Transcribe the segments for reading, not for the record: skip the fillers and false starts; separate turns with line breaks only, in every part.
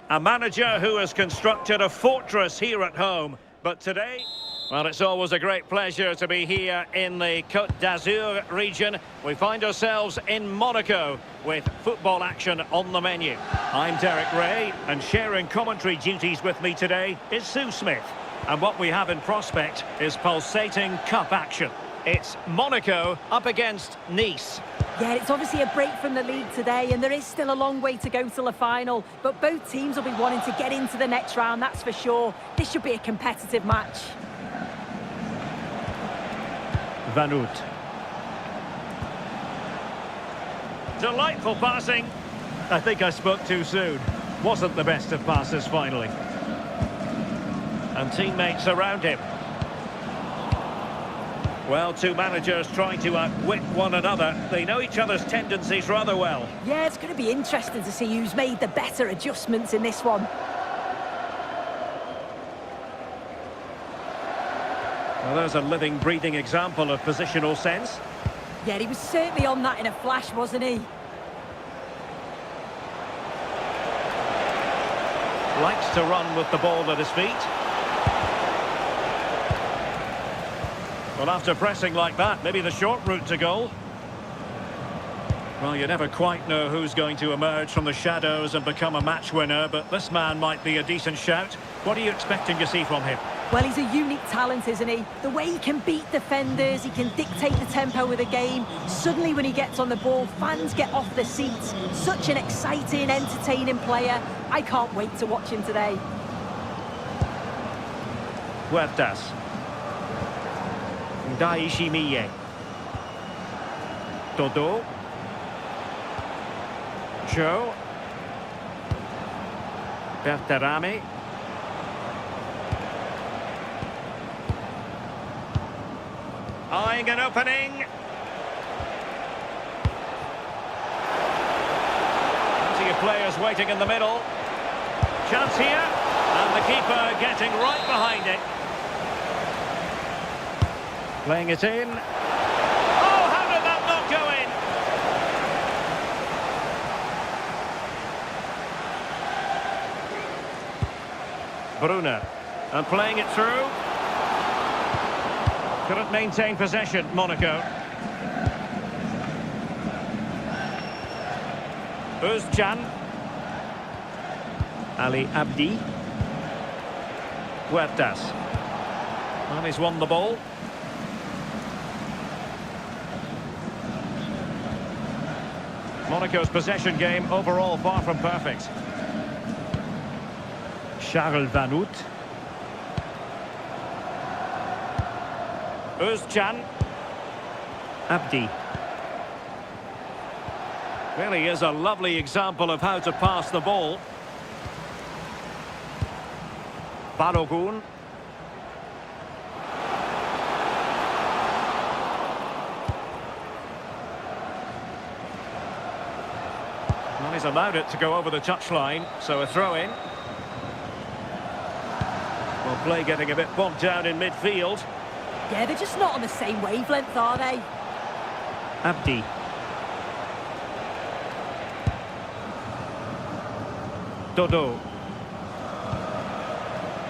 A manager who has constructed a fortress here at home. But today, well, it's always a great pleasure to be here in the Côte d'Azur region. We find ourselves in Monaco with football action on the menu. I'm Derek Ray, and sharing commentary duties with me today is Sue Smith. And what we have in prospect is pulsating cup action. It's Monaco up against Nice.
Yeah, it's obviously a break from the league today, and there is still a long way to go till the final. But both teams will be wanting to get into the next round, that's for sure. This should be a competitive match.
Van Oot. Delightful passing. I think I spoke too soon. Wasn't the best of passes finally. And teammates around him. Well, two managers trying to outwit one another. They know each other's tendencies rather well.
Yeah, it's going to be interesting to see who's made the better adjustments in this one.
Well, there's a living, breathing example of positional sense.
Yeah, he was certainly on that in a flash, wasn't he?
Likes to run with the ball at his feet. Well, after pressing like that, maybe the short route to goal. Well, you never quite know who's going to emerge from the shadows and become a match winner, but this man might be a decent shout. What are you expecting to see from him?
Well, he's a unique talent, isn't he? The way he can beat defenders, he can dictate the tempo of the game. Suddenly, when he gets on the ball, fans get off their seats. Such an exciting, entertaining player. I can't wait to watch him today.
Huertas. Daishimiye. Dodo. Joe. Berterame. Eyeing an opening. Plenty of players waiting in the middle. Chance here. And the keeper getting right behind it. Playing it in. Oh, how did that not go in? Bruna. And playing it through. Couldn't maintain possession, Monaco. Özcan. Ali Abdi. Huertas. And he's won the ball. Monaco's possession game overall far from perfect. Charles Van Oot. Özcan. Abdi. Really is a lovely example of how to pass the ball. Balogun. Well, he's allowed it to go over the touchline, so a throw-in. Well, play getting a bit bogged down in midfield.
Yeah, they're just not on the same wavelength, are they?
Abdi. Dodo.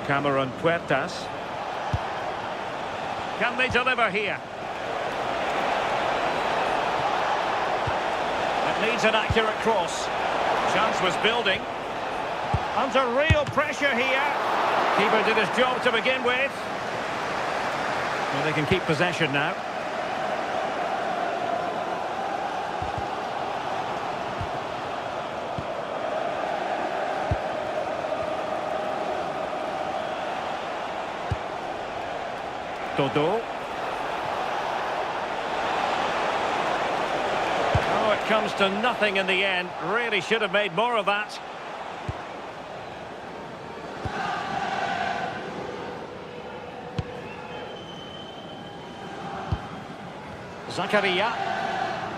Cameron Puertas. Can they deliver here? It needs an accurate cross. Chance was building. Under real pressure here. Keeper did his job to begin with. Well, they can keep possession now. Dodo. Oh, it comes to nothing in the end. Really should have made more of that. Zakaria.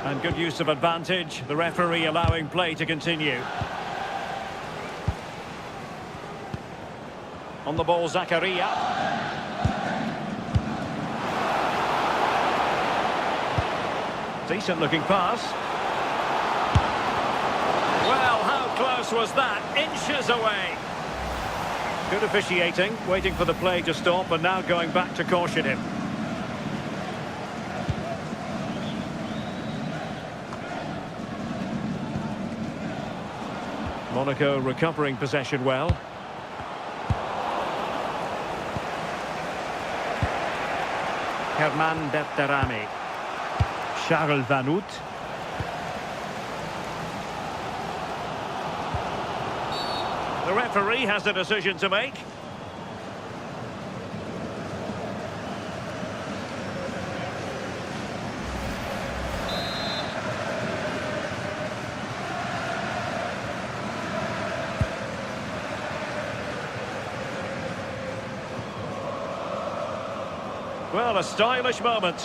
And good use of advantage. The referee allowing play to continue. On the ball, Zakaria. Decent looking pass. Well, how close was that? Inches away. Good officiating, waiting for the play to stop and now going back to caution him. Monaco recovering possession well. Herman Berterame. Charles Van Hout. The referee has a decision to make. Well, a stylish moment.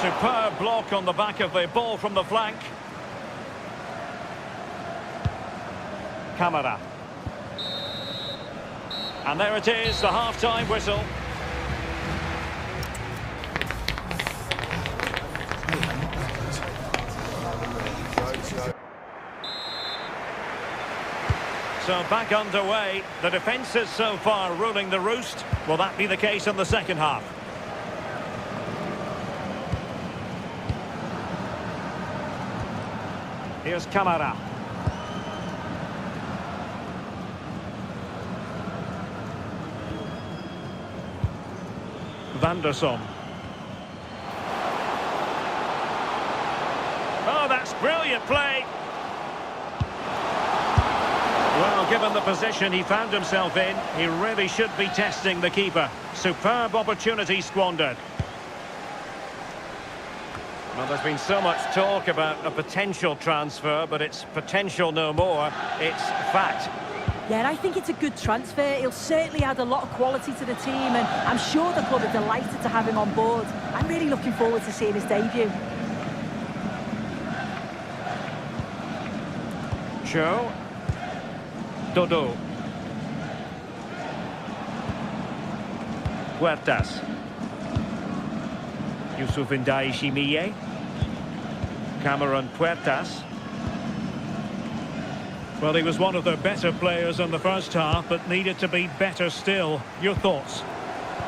Superb block on the back of the ball from the flank. Camara. And there it is, the half-time whistle. So back underway. The defence is so far ruling the roost. Will that be the case in the second half? Here's Camara. Vanderson. Oh, that's brilliant play. Well, given the position he found himself in, he really should be testing the keeper. Superb opportunity squandered. Well, there's been so much talk about a potential transfer, but it's potential no more. It's fact.
Yeah, and I think it's a good transfer. He'll certainly add a lot of quality to the team, and I'm sure the club are delighted to have him on board. I'm really looking forward to seeing his debut.
Joe. Dodo. Puertas. Yusuf Ndai Shimiye. Cameron Puertas. Well, he was one of the better players in the first half, but needed to be better still. Your thoughts?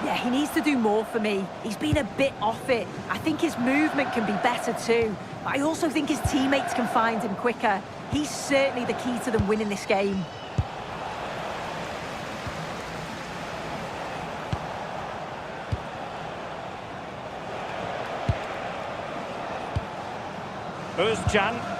Yeah, he needs to do more for me. He's been a bit off it. I think his movement can be better too. But I also think his teammates can find him quicker. He's certainly the key to them winning this game. Özcan.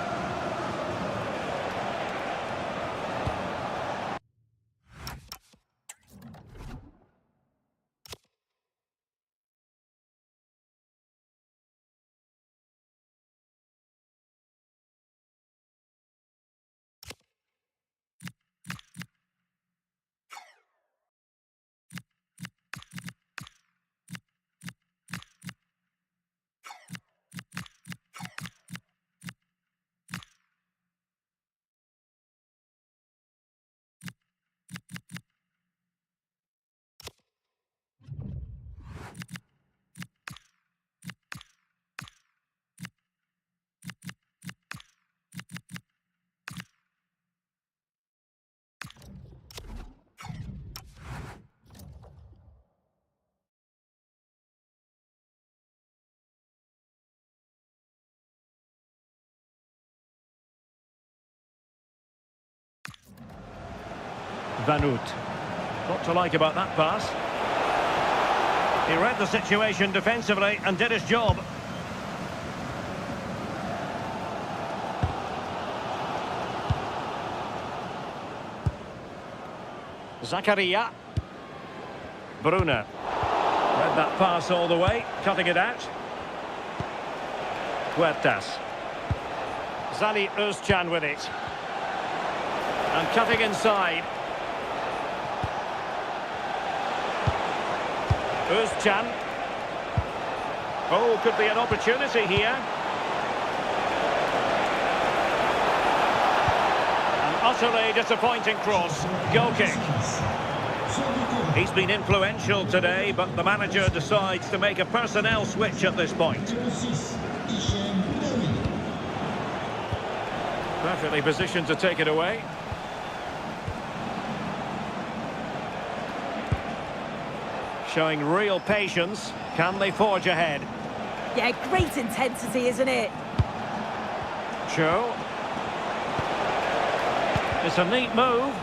Van Hout. What to like about that pass? He read the situation defensively and did his job. Zakaria. Bruna. Read that pass all the way, cutting it out. Puertas. Zali Özcan with it. And cutting inside. Özcan. Oh, could be an opportunity here. An utterly disappointing cross. Goal kick.
He's been influential today, but the manager decides to make a personnel switch at this point. Perfectly positioned to take it away. Showing real patience. Can they forge ahead?
Yeah, great intensity, isn't it?
Joe. It's a neat move.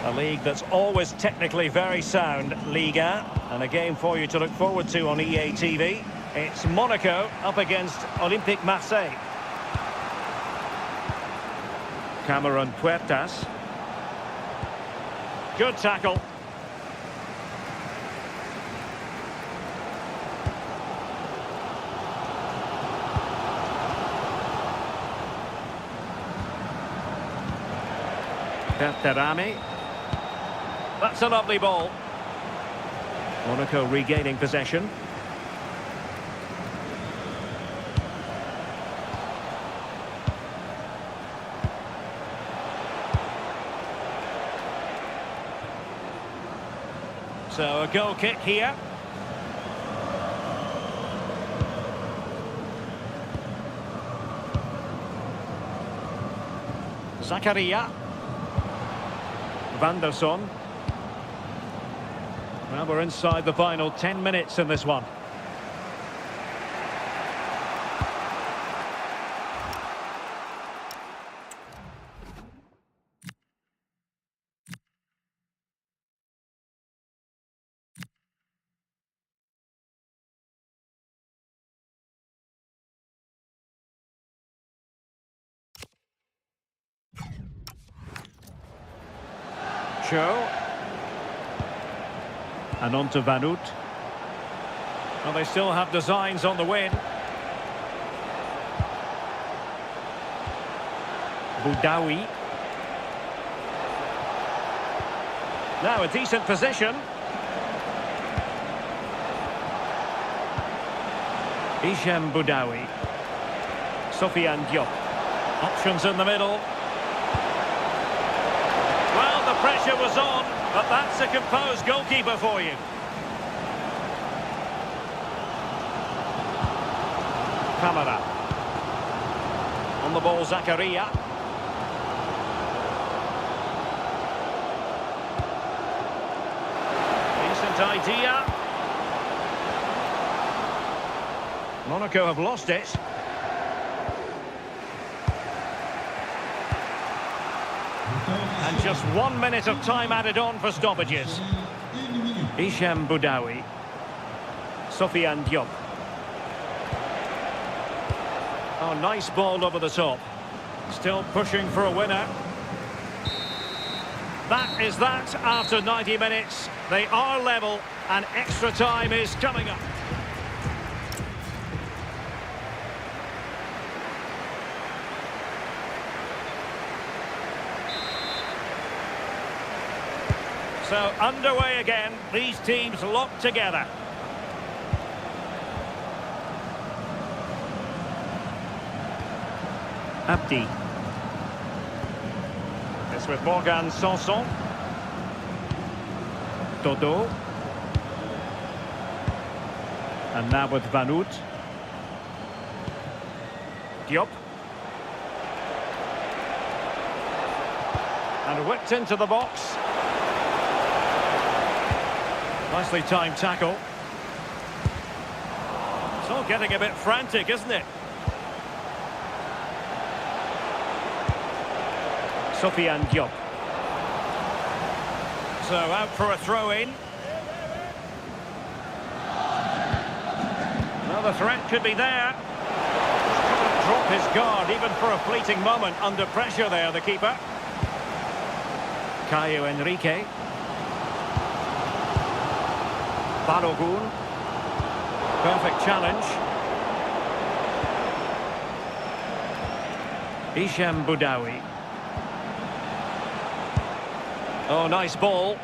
A league that's always technically very sound, Liga. And a game for you to look forward to on EA TV. It's Monaco up against Olympique Marseille. Cameron Puertas. Good tackle. Berterame. That's a lovely ball. Monaco regaining possession. So a goal kick here. Zakaria. Vanderson. Well, we're inside the final 10 minutes in this one. Joe. And on to Vanut. Well, they still have designs on the win. Boudaoui. Now a decent position. Hichem Boudaoui. Sofiane Diop. Options in the middle. Well, the pressure was on, but that's a composed goalkeeper for you. Camara. On the ball, Zakaria. Decent idea. Monaco have lost it. And just 1 minute of time added on for stoppages. Hichem Boudaoui. Sofiane Diop. Oh, nice ball over the top. Still pushing for a winner. That is that after 90 minutes. They are level and extra time is coming up. So underway again, these teams locked together. Abdi. It's with Morgan Sanson. Dodo. And now with Vanut. Diop. And whipped into the box. Nicely timed tackle. It's all getting a bit frantic, isn't it? Sofiane Diop. So out for a throw-in. Well, the threat could be there. Couldn't drop his guard even for a fleeting moment under pressure there, the keeper. Caio Henrique. Balogun. Perfect challenge. Hichem Boudaoui. Oh, nice ball.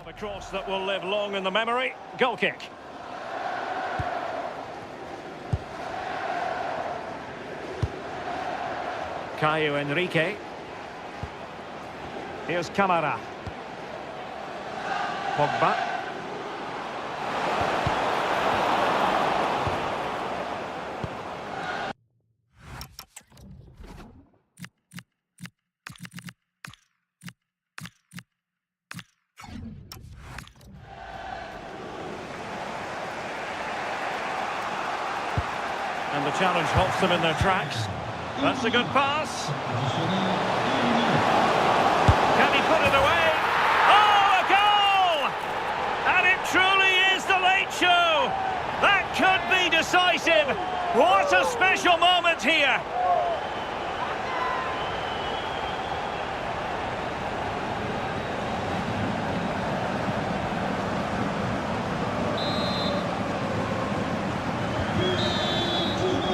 Another cross that will live long in the memory. Goal kick. Caio Henrique. Here's Camara. Pogba. And the challenge halts them in their tracks. That's a good pass. Can he put it away? Oh, a goal! And it truly is the late show. That could be decisive. What a special moment here.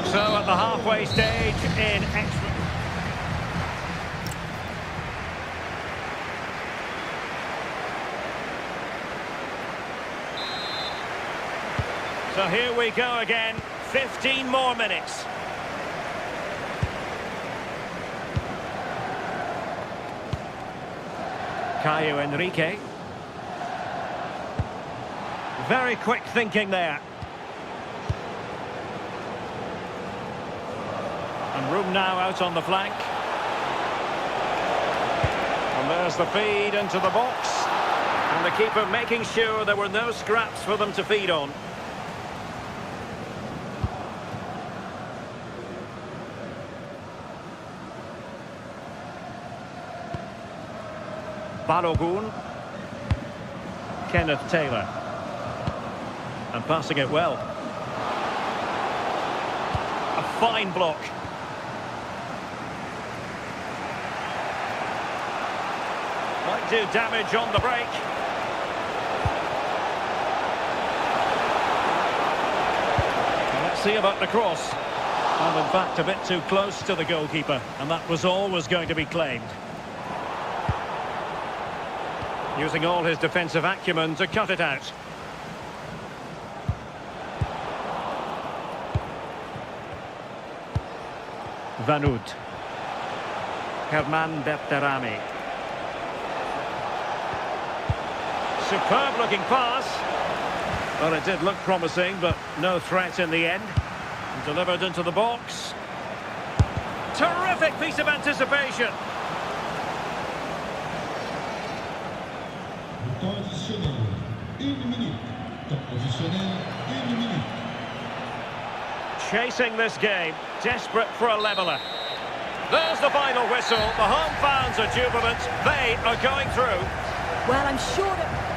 So at the halfway stage in extra... So here we go again, 15 more minutes. Caio Henrique. Very quick thinking there. And room now out on the flank. And there's the feed into the box. And the keeper making sure there were no scraps for them to feed on. Balogun. Kenneth Taylor. And passing it well. A fine block. Might do damage on the break. Well, let's see about the cross. And in fact, a bit too close to the goalkeeper. And that was always going to be claimed. Using all his defensive acumen to cut it out. Vanud. Herman Berterame. Superb looking pass. Well, it did look promising, but no threat in the end. And delivered into the box. Terrific piece of anticipation. Chasing this game, desperate for a leveller. There's the final whistle. The home fans are jubilant. They are going through.
Well, I'm sure that...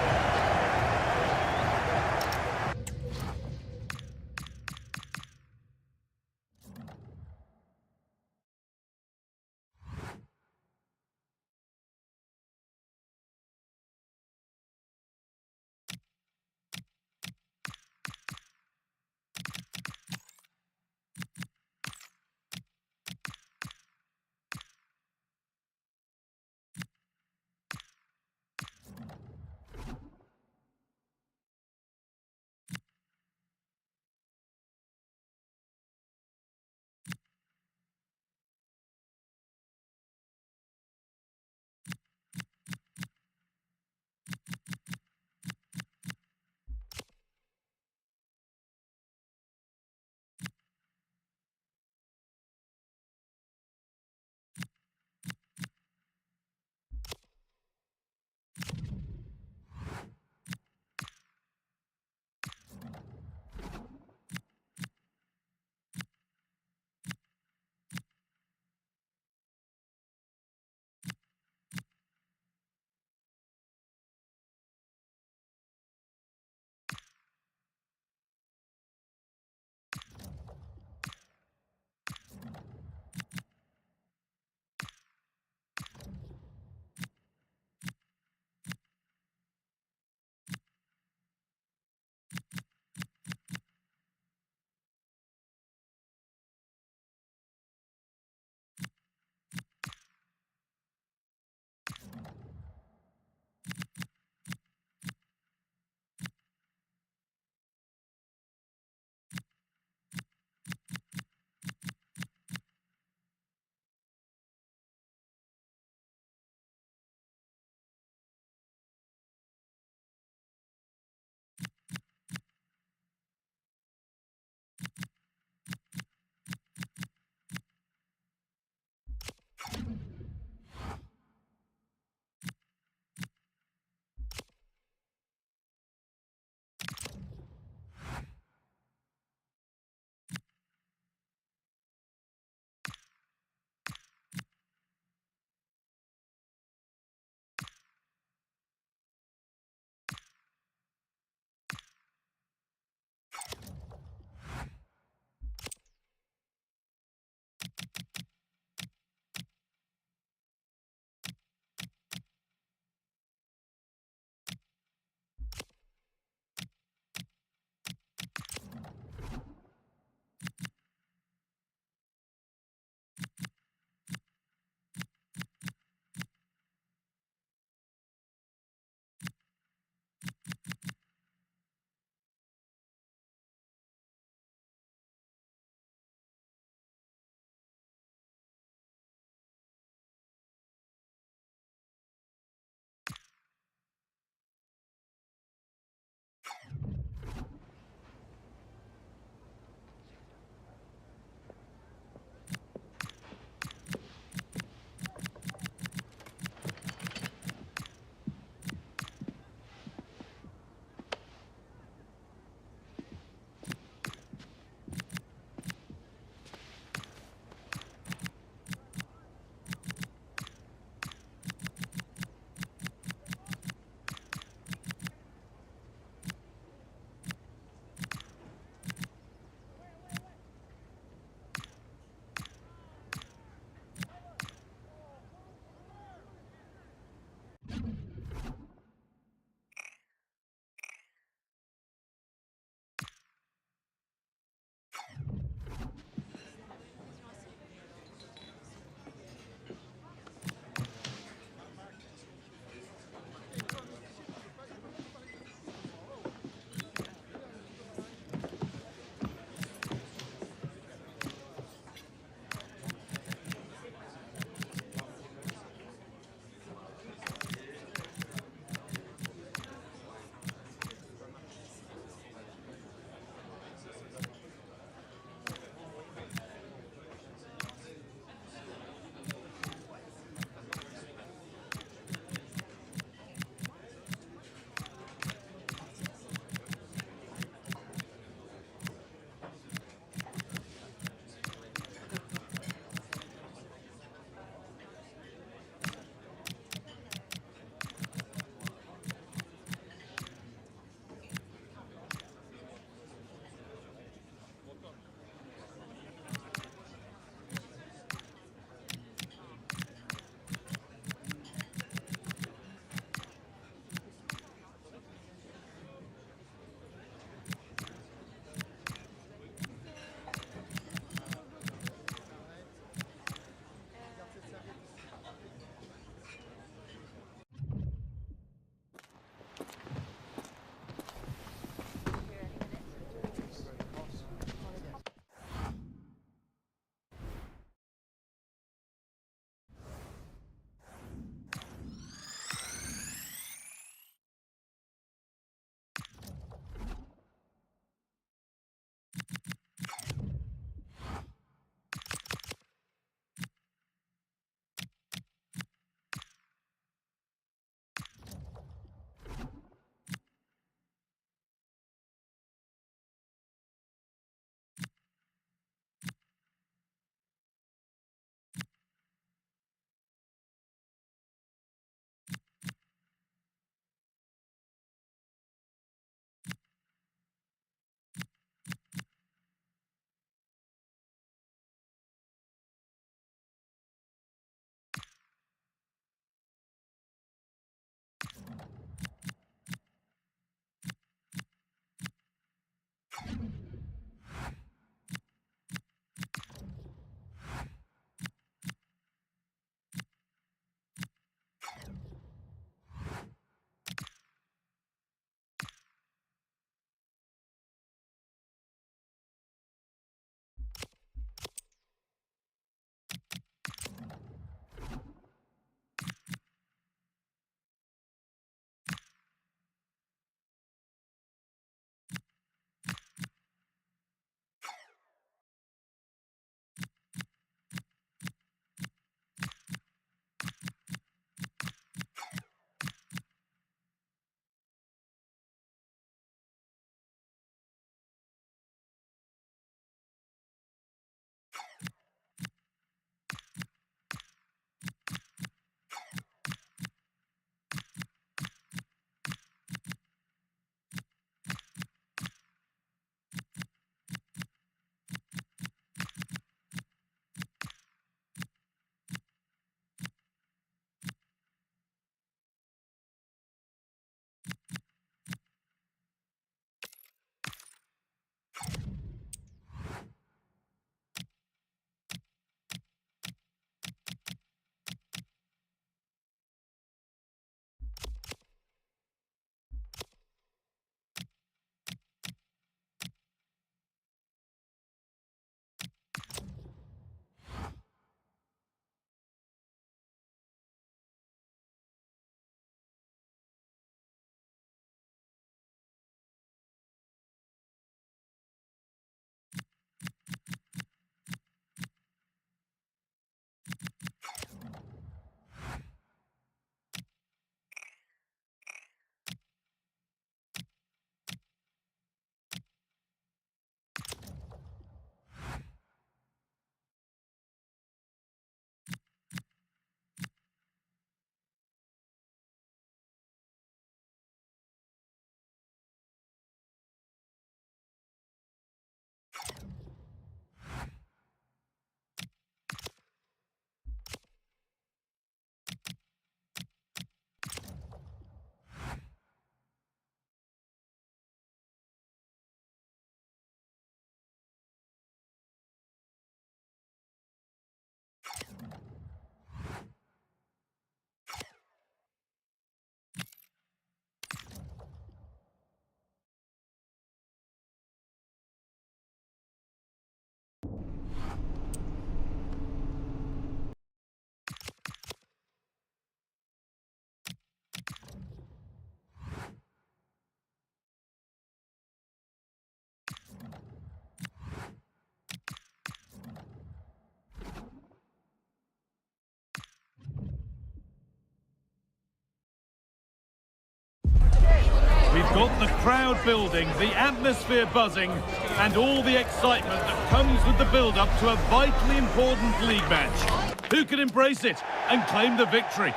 crowd building, the atmosphere buzzing, and all the excitement that comes with the build-up to a vitally important league match. Who can embrace it and claim the victory?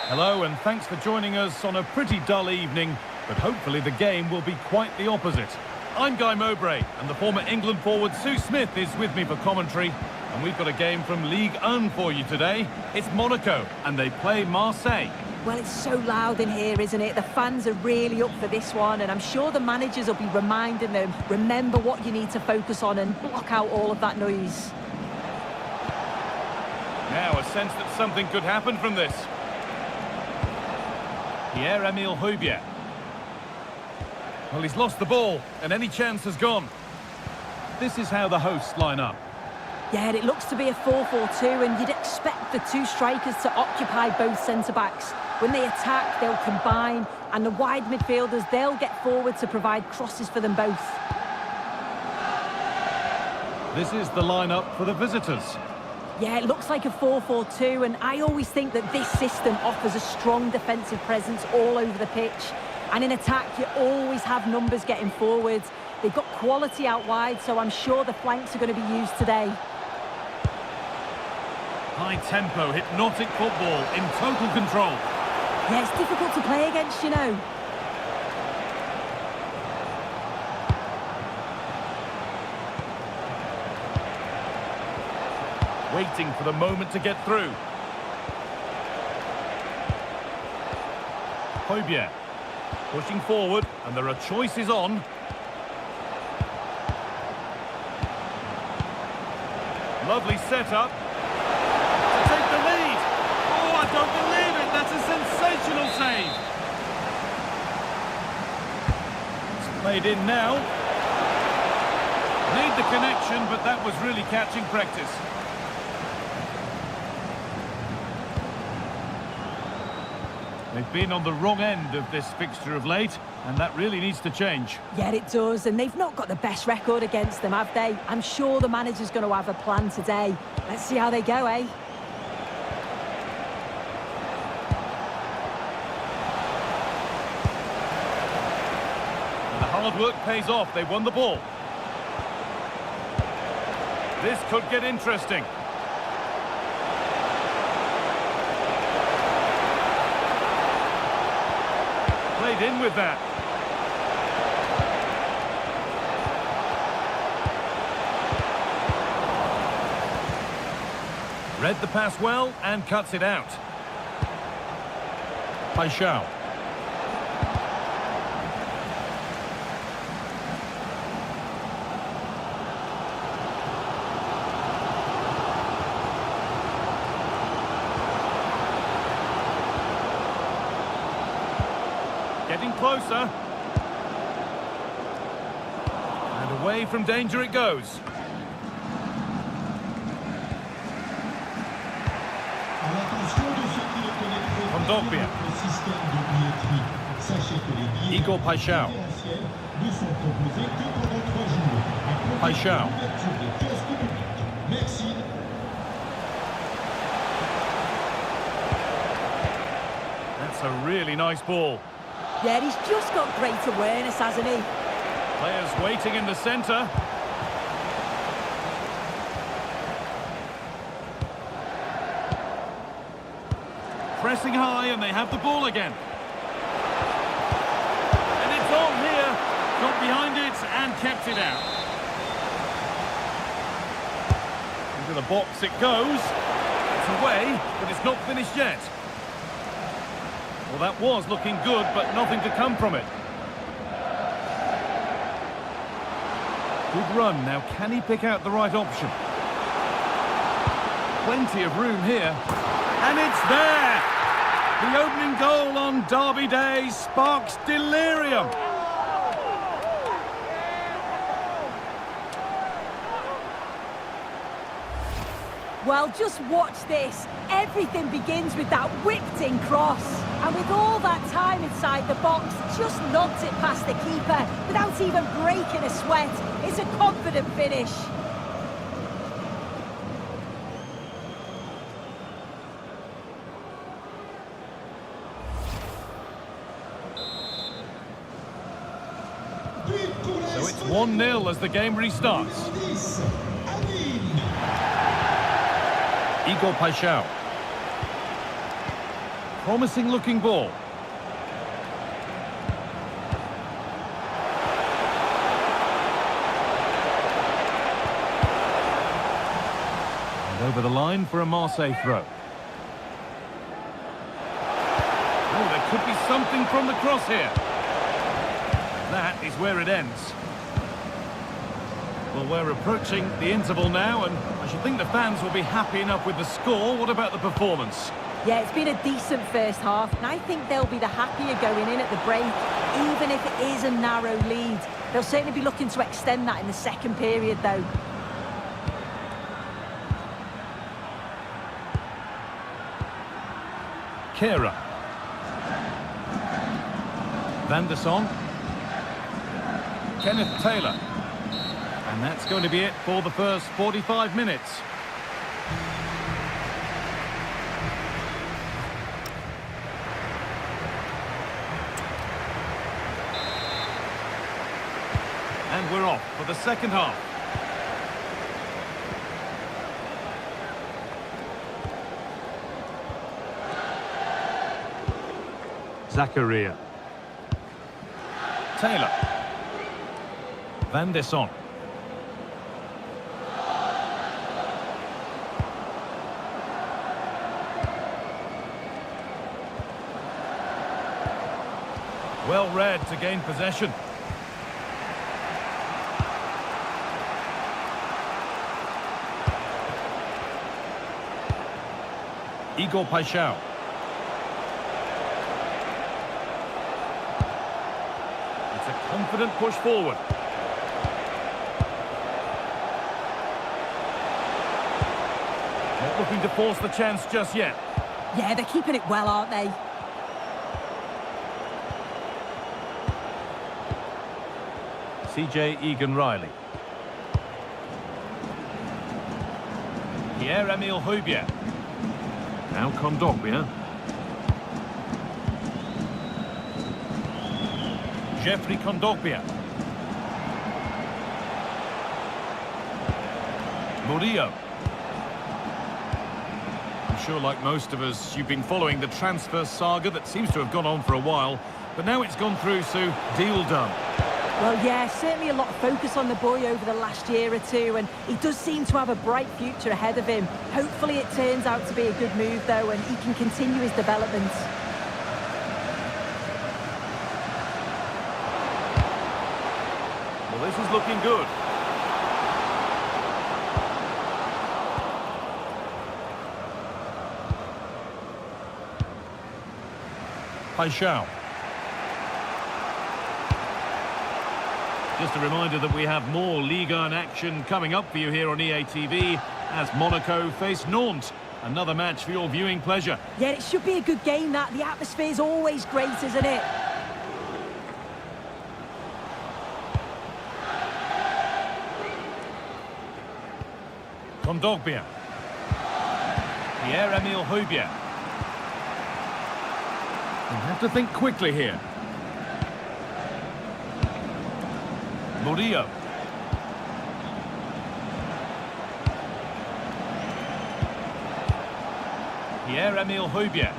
Hello, and thanks for joining us on a pretty dull evening, but hopefully the game will be quite the opposite. I'm Guy Mowbray, and the former England forward Sue Smith is with me for commentary. And we've got a game from Ligue 1 for you today. It's Monaco, and they play Marseille.
Well, it's so loud in here, isn't it? The fans are really up for this one, and I'm sure the managers will be reminding them, remember what you need to focus on and block out all of that noise.
Now, a sense that something could happen from this. Pierre-Emile Højbjerg. Well, he's lost the ball, and any chance has gone. This is how the hosts line up.
Yeah, it looks to be a 4-4-2, and you'd expect the two strikers to occupy both centre-backs. When they attack, they'll combine, and the wide midfielders, they'll get forward to provide crosses for them both.
This is the lineup for the visitors.
Yeah, it looks like a 4-4-2, and I always think that this system offers a strong defensive presence all over the pitch. And in attack, you always have numbers getting forward. They've got quality out wide, so I'm sure the flanks are going to be used today.
High-tempo, hypnotic football in total control.
Yeah, it's difficult to play against, you know.
Waiting for the moment to get through. Højbjerg pushing forward, and there are choices on. Lovely setup. To take the lead. Oh, I don't believe it. That's a sensational save. It's played in now. Need the connection, but that was really catching practice. They've been on the wrong end of this fixture of late, and that really needs to change.
Yeah, it does, and they've not got the best record against them, have they? I'm sure the manager's going to have a plan today. Let's see how they go, eh?
And the hard work pays off. They won the ball. This could get interesting. Played in with that. Read the pass well and cuts it out. Paixão. Getting closer. And away from danger it goes. Kondogbia. Igor Paixão. Paixão. That's a really nice ball.
Yeah, he's just got great awareness, hasn't he?
Players waiting in the centre. Pressing high, and they have the ball again. And it's on here. Got behind it and kept it out. Into the box it goes. It's away, but it's not finished yet. Well, that was looking good, but nothing to come from it. Good run. Now, can he pick out the right option? Plenty of room here. And it's there! The opening goal on Derby Day sparks delirium.
Well, just watch this. Everything begins with that whipped-in cross. And with all that time inside the box, just nods it past the keeper without even breaking a sweat. It's a confident finish.
So it's 1-0 as the game restarts. Igor Paixão. Promising looking ball. And over the line for a Marseille throw. Oh, there could be something from the cross here. That is where it ends. Well, we're approaching the interval now, and I should think the fans will be happy enough with the score. What about the performance?
Yeah, it's been a decent first half, and I think they'll be the happier going in at the break, even if it is a narrow lead. They'll certainly be looking to extend that in the second period, though.
Kehrer. Van der Son. Kenneth Taylor. And that's going to be it for the first 45 minutes. And we're off for the second half. Zakaria. Taylor. Van der Son. Well read to gain possession. Igor Paixão. It's a confident push forward. Not looking to force the chance just yet.
Yeah, they're keeping it well, aren't they?
CJ Egan-Riley. Pierre-Emile Højbjerg. Now Kondogbia. Jeffrey Kondogbia. Murillo. I'm sure, like most of us, you've been following the transfer saga that seems to have gone on for a while, but now it's gone through, so deal done.
Well, yeah, certainly a lot of focus on the boy over the last year or two, and he does seem to have a bright future ahead of him. Hopefully it turns out to be a good move, though, and he can continue his development.
Well, this is looking good. Paixão. Just a reminder that we have more Ligue 1 action coming up for you here on EA TV as Monaco face Nantes. Another match for your viewing pleasure.
Yeah, it should be a good game, that. The atmosphere's always great, isn't it?
Kondogbia. Pierre-Emile Højbjerg. You have to think quickly here. Murillo. Pierre-Emile Højbjerg.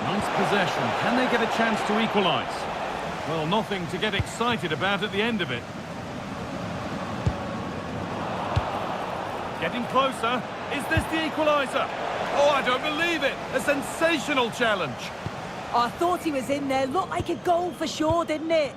Nice possession. Can they get a chance to equalise? Well, nothing to get excited about at the end of it. Getting closer. Is this the equaliser? Oh, I don't believe it. A sensational challenge.
Oh, I thought he was in there. Looked like a goal for sure, didn't it?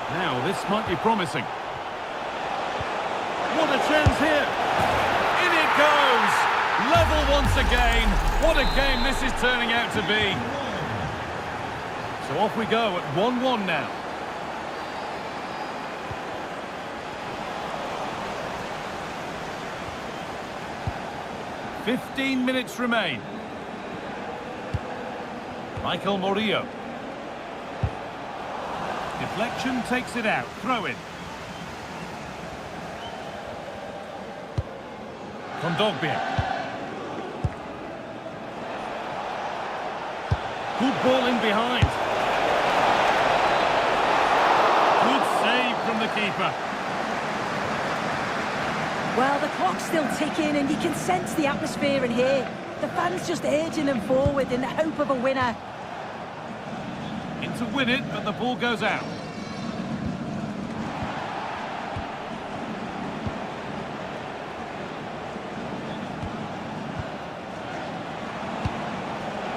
Now, this might be promising. chance here. In it goes. Level once again. What a game this is turning out to be. So off we go at 1-1 now. "15 minutes remain. Michael Murillo. Deflection takes it out. Throw in. Kondogbia. Good ball in behind. Good save from the keeper.
Well, the clock's still ticking and you can sense the atmosphere in here. The fans just urging them forward in the hope of a winner.
In to win it, but the ball goes out.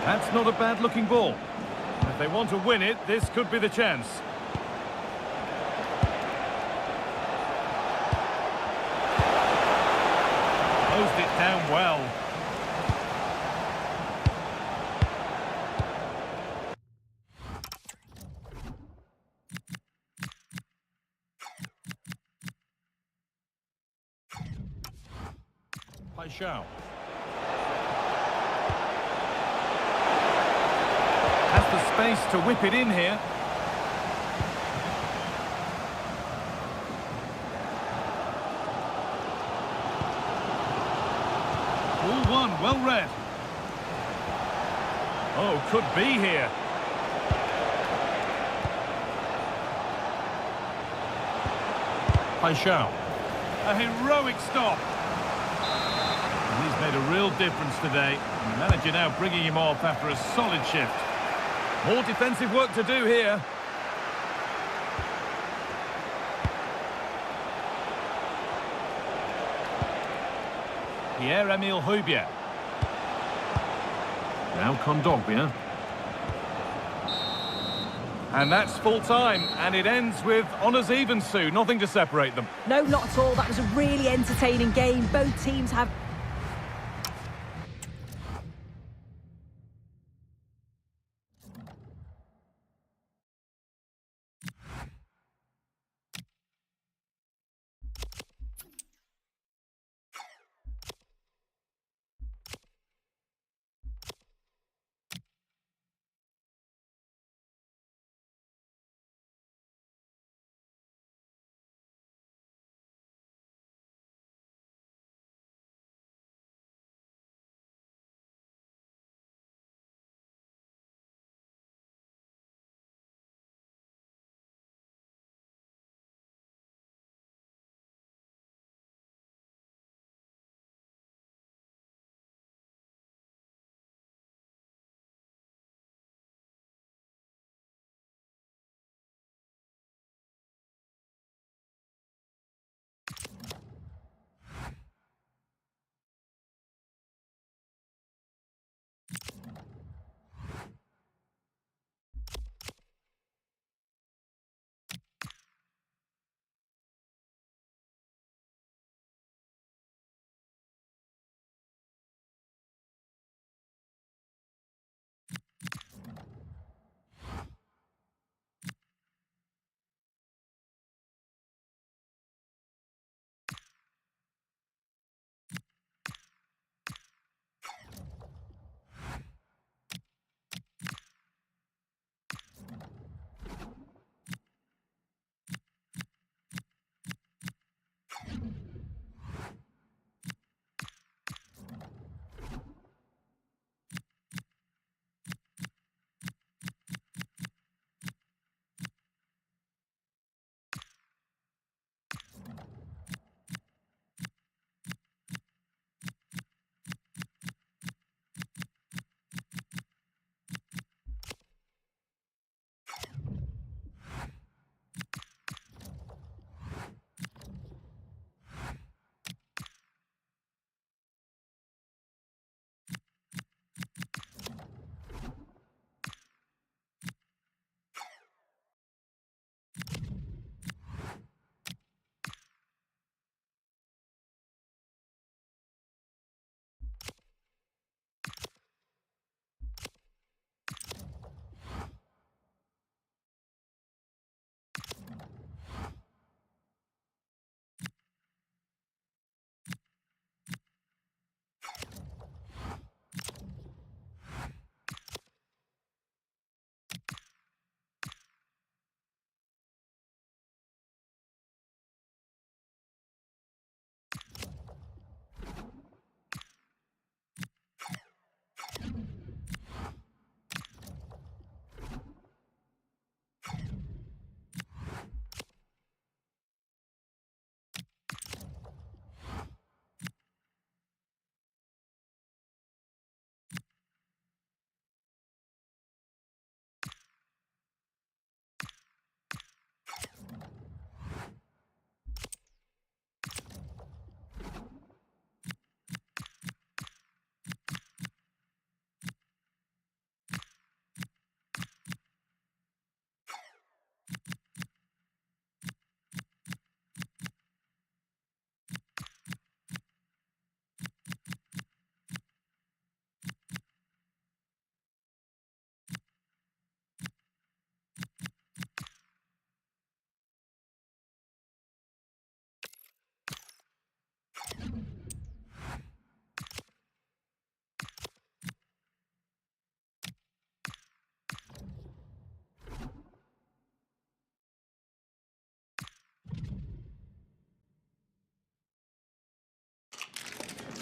That's not a bad-looking ball. If they want to win it, this could be the chance. Closed it down well. Paixão. Has the space to whip it in here. Ball one, well read. Oh, could be here. Paixão. A heroic stop. And he's made a real difference today. And the manager now bringing him off after a solid shift. More defensive work to do here. Pierre-Emile Højbjerg. Now Kondogbia. And that's full time, and it ends with honours even, Sue. Nothing to separate them.
No, not at all. That was a really entertaining game. Both teams have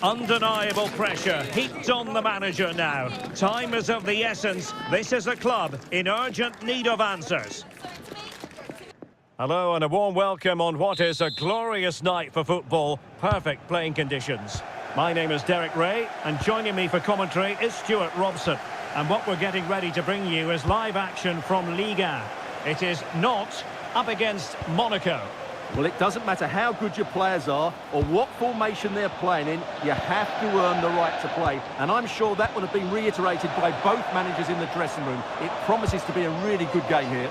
Undeniable pressure heaped on the manager now. Time is of the essence. This is a club in urgent need of answers. Hello and a warm welcome on what is a glorious night for football. Perfect playing conditions. My name is Derek Ray and joining me for commentary is Stuart Robson. And what we're getting ready to bring you is live action from Liga. It is not up against Monaco.
Well, it doesn't matter how good your players are or what formation they're playing in, you have to earn the right to play. And I'm sure that would have been reiterated by both managers in the dressing room. It promises to be a really good game here.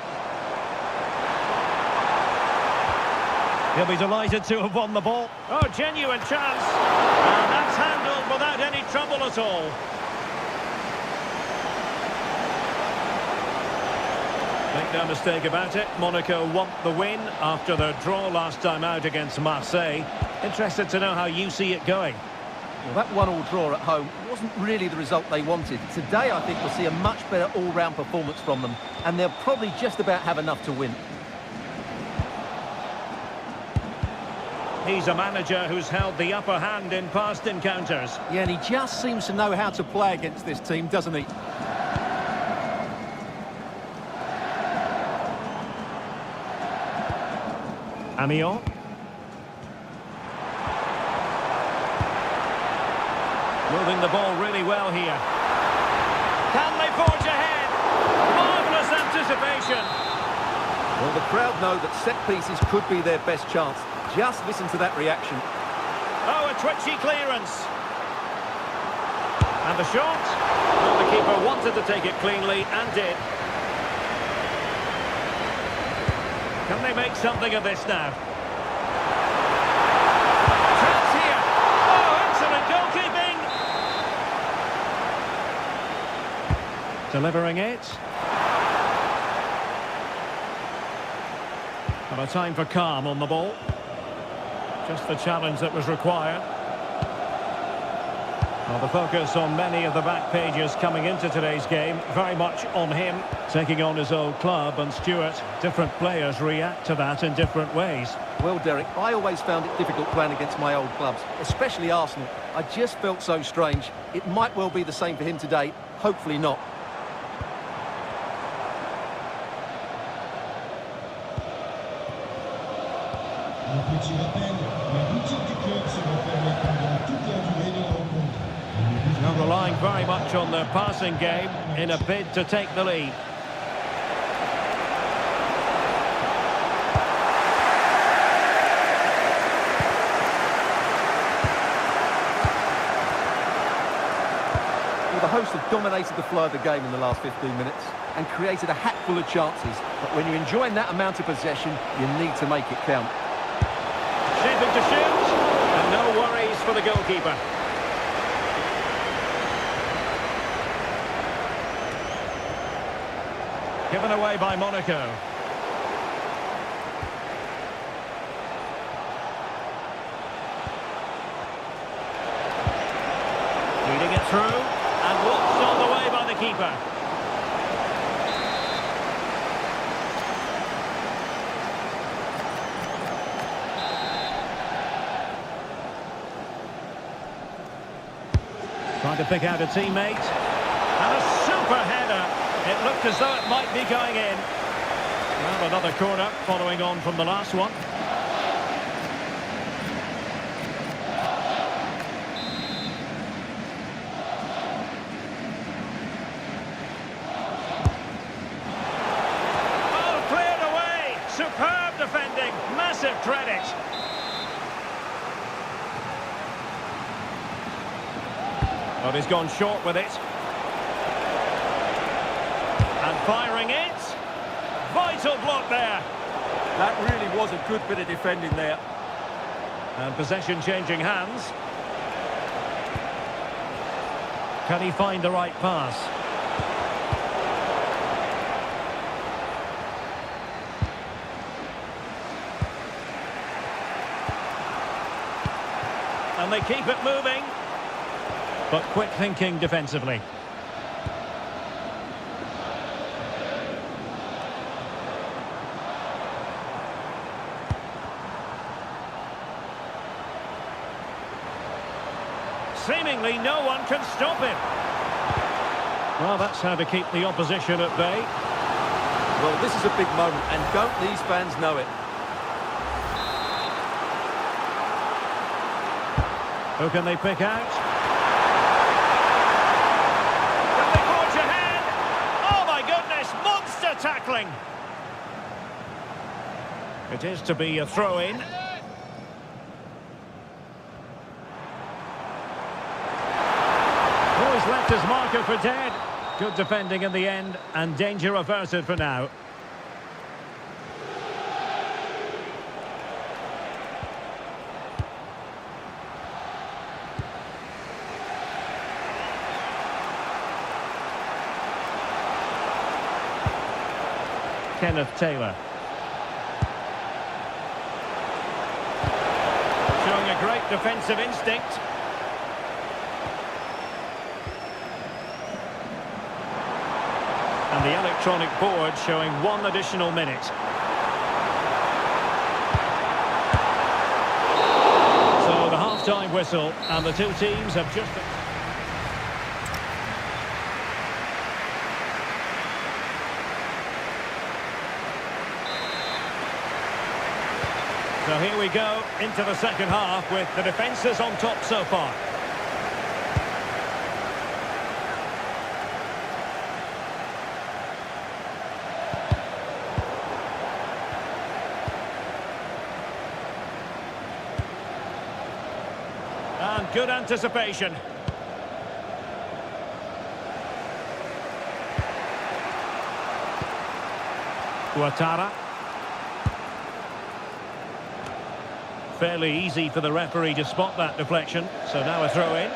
He'll be delighted to have won the ball. Oh, genuine chance. And that's handled without any trouble at all. Make no mistake about it, Monaco want the win after their draw last time out against Marseille. Interested to know how you see it going.
Well, that 1-1 draw at home wasn't really the result they wanted. Today, I think we'll see a much better all-round performance from them, and they'll probably just about have enough to win.
He's a manager who's held the upper hand in past encounters.
Yeah, and he just seems to know how to play against this team, doesn't he?
Amiot. Moving the ball really well here. Can they forge ahead? Marvellous anticipation.
Well, the crowd know that set pieces could be their best chance. Just listen to that reaction.
Oh, a twitchy clearance. And the shot. Well, the keeper wanted to take it cleanly and did. Can they make something of this now? Chance here. Oh, excellent goalkeeping. Delivering it. And a time for calm on the ball. Just the challenge that was required. Well, the focus on many of the back pages coming into today's game, very much on him, taking on his old club. And Stuart, different players react to that in different ways.
Well, Derek, I always found it difficult playing against my old clubs, especially Arsenal. I just felt so strange. It might well be the same for him today, hopefully not.
Now relying very much on their passing game in a bid to take the lead.
Well, the hosts have dominated the flow of the game in the last 15 minutes and created a hatful of chances. But when you're enjoying that amount of possession, you need to make it count.
Shaping to shoot, and no worries for the goalkeeper. Given away by Monaco. Leading it through, and watched on the way by the keeper. Trying to pick out a teammate. And a super header. It looked as though it might be going in. Well, another corner following on from the last one. Oh, cleared away. Superb defending. Massive credit. Well, he's gone short with it. And firing it. Vital block there.
That really was a good bit of defending there.
And possession changing hands. Can he find the right pass? And they keep it moving. But quick thinking defensively. seemingly no one can stop him. Well, that's how to keep the opposition at bay.
Well, this is a big moment, and don't these fans know it?
Who can they pick out? Can they forge ahead? Oh my goodness, monster tackling! It is to be a throw-in. Oh, he's left his marker for dead. Good defending in the end, and danger averted for now. Kenneth Taylor. Showing a great defensive instinct. And the electronic board showing 1 additional minute. So the half-time whistle, and the two teams have just... So here we go into the second half with the defences on top so far. And good anticipation. Ouattara. Fairly easy for the referee to spot that deflection, so now a throw-in.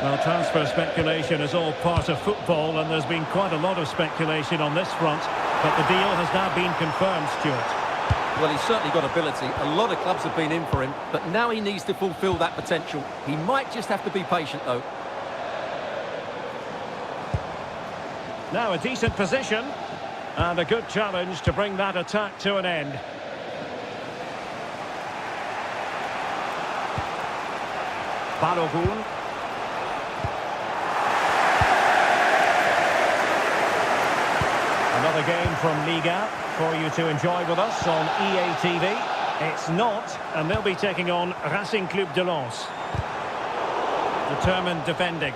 Well, transfer speculation is all part of football, and there's been quite a lot of speculation on this front, but the deal has now been confirmed, Stuart.
Well, he's certainly got ability. A lot of clubs have been in for him, but now he needs to fulfil that potential. He might just have to be patient, though.
Now a decent position, and a good challenge to bring that attack to an end. Balogun. Another game from Liga for you to enjoy with us on EA TV. It's not, and they'll be taking on Racing Club de Lens. Determined defending.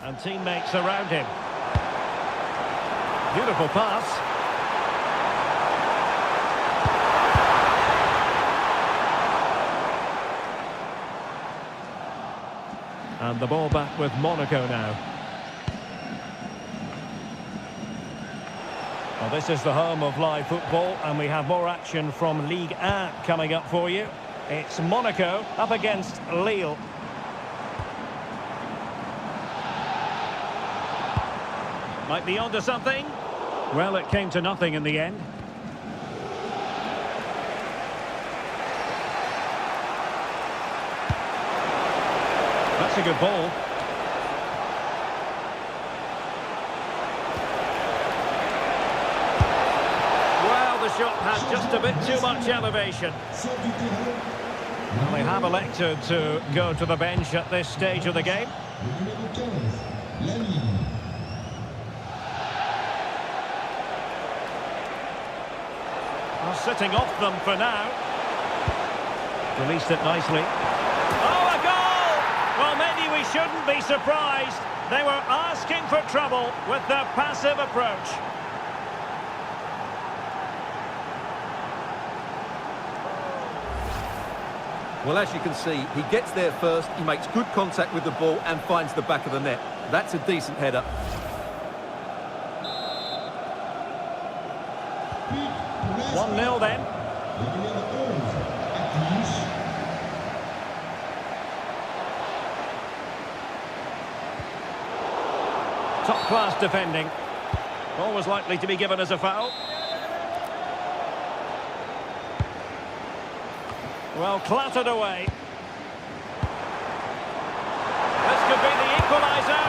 And teammates around him. Beautiful pass. And the ball back with Monaco now. Well, this is the home of live football, and we have more action from Ligue 1 coming up for you. It's Monaco up against Lille. Might be onto something. Well, it came to nothing in the end. That's a good ball. Well, the shot had just a bit too much elevation. And they have elected to go to the bench at this stage of the game. Well, sitting off them for now. Released it nicely. Oh, a goal! Well, maybe we shouldn't be surprised. They were asking for trouble with their passive approach.
Well, as you can see, he gets there first, he makes good contact with the ball and finds the back of the net. That's a decent header.
One 0 then. Top-class defending. Always likely to be given as a foul. Well, clattered away. This could be the equaliser.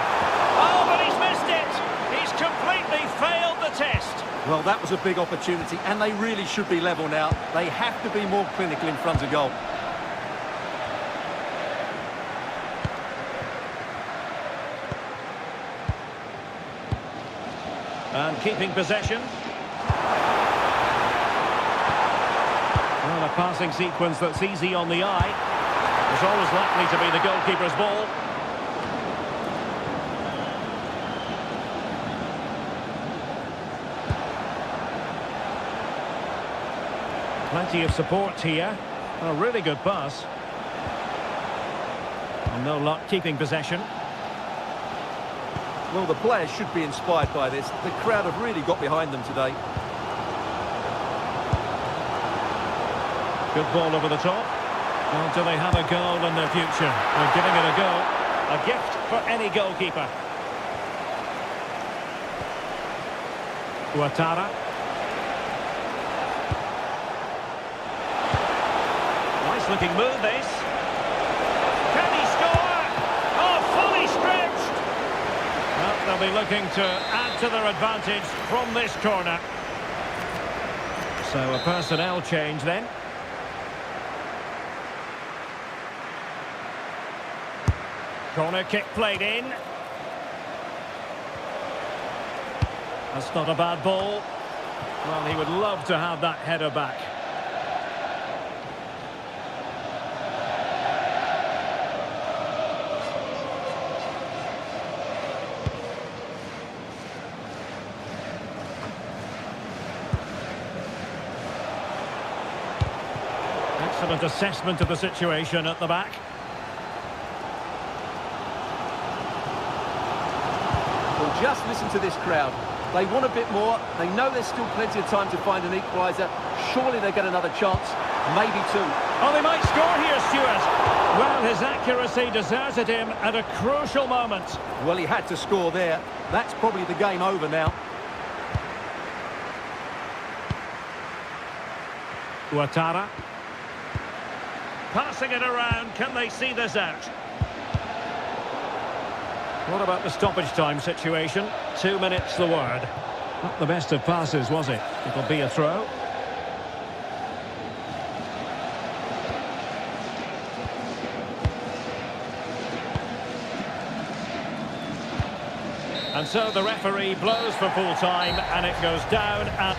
Oh, but he's missed it. He's completely failed the test.
Well, that was a big opportunity, and they really should be level now. They have to be more clinical in front of goal.
And keeping possession. Well, a passing sequence that's easy on the eye. It's always likely to be the goalkeeper's ball. Plenty of support here. A really good pass. And no luck keeping possession.
Well, the players should be inspired by this. The crowd have really got behind them today.
Good ball over the top. Well, do they have a goal in their future? They're giving it a go. A gift for any goalkeeper. Ouattara. Nice looking move, this. Can he score? Oh, fully stretched. Well, they'll be looking to add to their advantage from this corner. So a personnel change then. Corner kick played in. That's not a bad ball. Well, he would love to have that header back. Excellent assessment of the situation at the back.
Well, just listen to this crowd. They want a bit more. They know there's still plenty of time to find an equaliser. Surely they get another chance. Maybe two.
Oh, they might score here, Stuart. Well, his accuracy deserted him at a crucial moment.
Well, he had to score there. That's probably the game over now.
Ouattara. Passing it around. Can they see this out? What about the stoppage time situation? 2 minutes the word. Not the best of passes, was it? It'll be a throw. And so the referee blows for full time, and it goes down at